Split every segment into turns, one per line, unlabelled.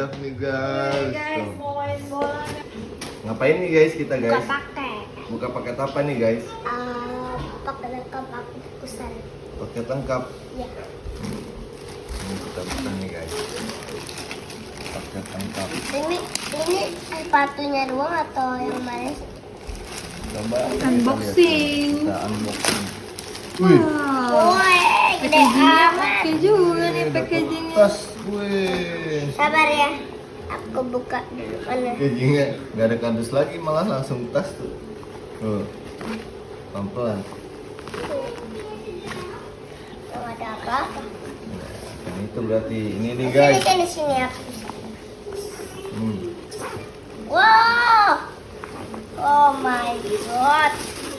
siap nih guys.
Guys, mau main bola.
Ngapain nih guys kita guys?
Pakai.
Buka paket apa nih guys?
Pakai lengkap aku kusan.
Paket lengkap.
Ya.
Ini kita buka nih guys. Paket lengkap.
Ini sepatunya doang atau yang mana sih?
Coba
Unboxing.
Kita unboxing. Wih.
Wow.
Woi, gede
Packagingnya
amat.
oke juga nih
Dapat
packagingnya.
tas. Wih.
Sabar ya. Aku buka dulu mana.
Packagingnya nggak ada kardus lagi, malah langsung tas tuh. Tuh. Pelan-pelan.
Tuh ada apa?
Nah, itu berarti ini nih
Sini
guys.
sini aku.
Hmm.
Wow. Oh my god.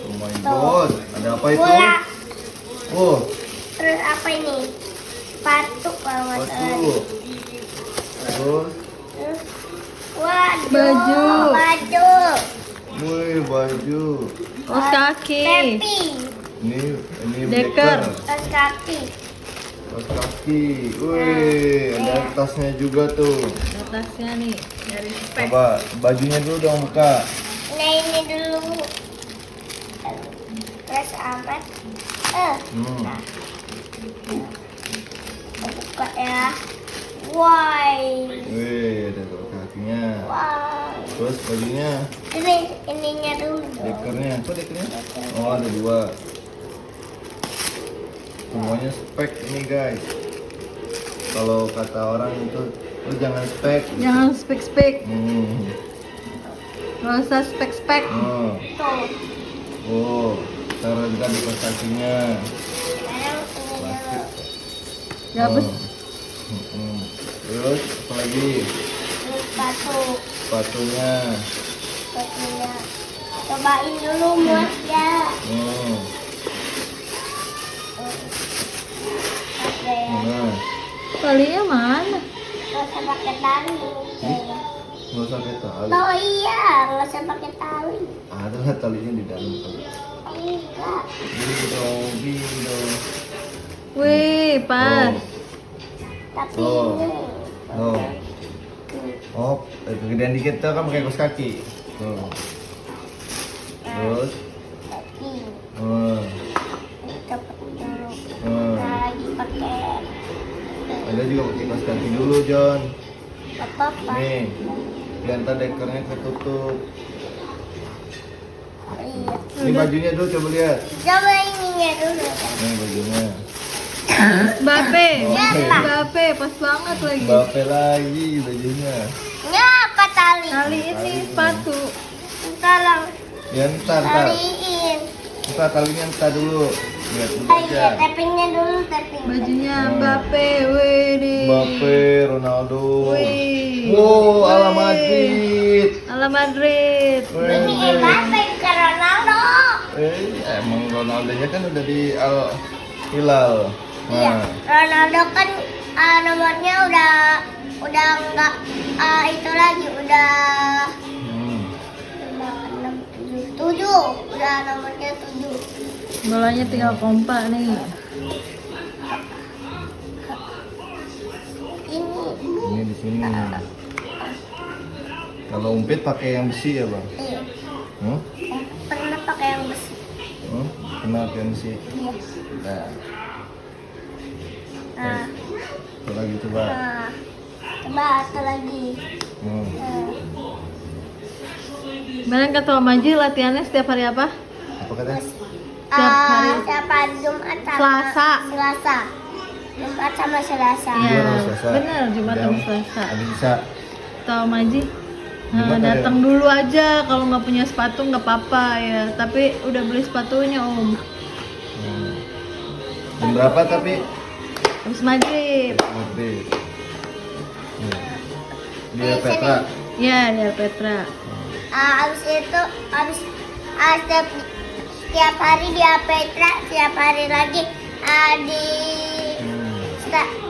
Oh my god, ada apa itu?
Bola.
Oh,
Terus apa ini? Sepatu kalau nggak salah.
baju. Terus,
Terus, waduh,
Baju.
baju.
wih baju.
Kaos kaki.
Tepi,
Ini
Deker.
deker.
kaos kaki.
Kaos kaki. Wih, ada tasnya juga tuh.
Atasnya nih dari spek.
Coba bajunya dulu dong buka.
Nah ini dulu. Terus amat.
Hmm.
Buka ya. Why?
Wih, ada kaos kakinya.
Wow.
Terus bajunya,
Ininya dulu.
dekernya. Kok dekernya? Oh, ada dua. Semuanya spek ini guys. Kalau kata orang itu, lu jangan spek.
Jangan spek-spek.
Hmm.
Gak usah spek-spek.
Oh,
Tuh.
oh, taruh juga di kaos kakinya.
Sekarang ini dulu.
Dapat.
Oh. Mm-mm. Terus apa lagi?
Ini sepatu.
Sepatunya.
Sepatunya. Cobain dulu muat ya.
Oh.
Oke.
Nah,
Talinya mana?
Nggak usah pakai tali.
nggak usah pakai tali.
Oh iya, nggak usah pakai tali.
Ada lah talinya di dalam kali.
Enggak.
Bindo.
Wih, pas.
Tapi
Oh.
ini.
Oh. Oh, kegedean dikit tuh kan pakai kaos kaki. Tuh. Terus,
Kaki.
oh,
Ini copot dulu.
oh.
Nah, lagi pakai.
Ada juga pakai kaos kaki dulu, John.
Apa-apa.
Nih, biar ntar dekernya ketutup.
Oh, iya.
Ini bajunya dulu, coba lihat.
Coba ininya dulu.
Ini bajunya.
Bape.
Ya,
Bape, pas banget lagi.
Bape lagi bajunya.
Ini apa tali?
Tali ini sepatu.
Tolong
Ya ntar.
taliin.
Ntar talinya ntar dulu. Lihat dulu
Oh iya,
aja.
tappingnya dulu, tapping.
Bajunya Bape, wih nih.
Bape, Ronaldo.
Wih.
Wow, ala
Wih.
Madrid.
Ala Madrid.
Ini
Wih.
Mbappe ke Ronaldo.
Emang Ronaldo-nya kan udah di Al Hilal.
Iya,
Nah,
Ronaldo kan nomornya udah nggak itu lagi, udah
hmm.
7, udah nomornya 7.
Bolanya tinggal kompak nih.
Ini di sini. Kalau umpit pakai yang besi ya bang?
Iya,
Hmm?
pernah pakai yang besi.
Hmm? Kena pakai yang besi.
Iya.
Nah,
Nah,
satu lagi coba.
nah, coba satu lagi.
Hmm.
Nah,
Kemarin kata Om Aji latihannya setiap hari apa?
Apa katanya?
Tiap hari.
Tiap hari Jumat sama
Selasa.
Selasa. Jumat sama Selasa.
Iya,
Iya,
Selasa.
bener, Jumat
Jam
sama Selasa.
Ada bisa.
Kata Om Aji,
Jumat ada.
datang dulu aja kalau nggak punya sepatu nggak apa-apa ya. Tapi udah beli sepatunya Om.
Hmm. Jam berapa tapi?
Habis maghrib.
Madrid. Dia
Di
Petra.
Ya, ya Petra.
Abis itu setiap hari dia Petra, setiap hari lagi di
Hmm.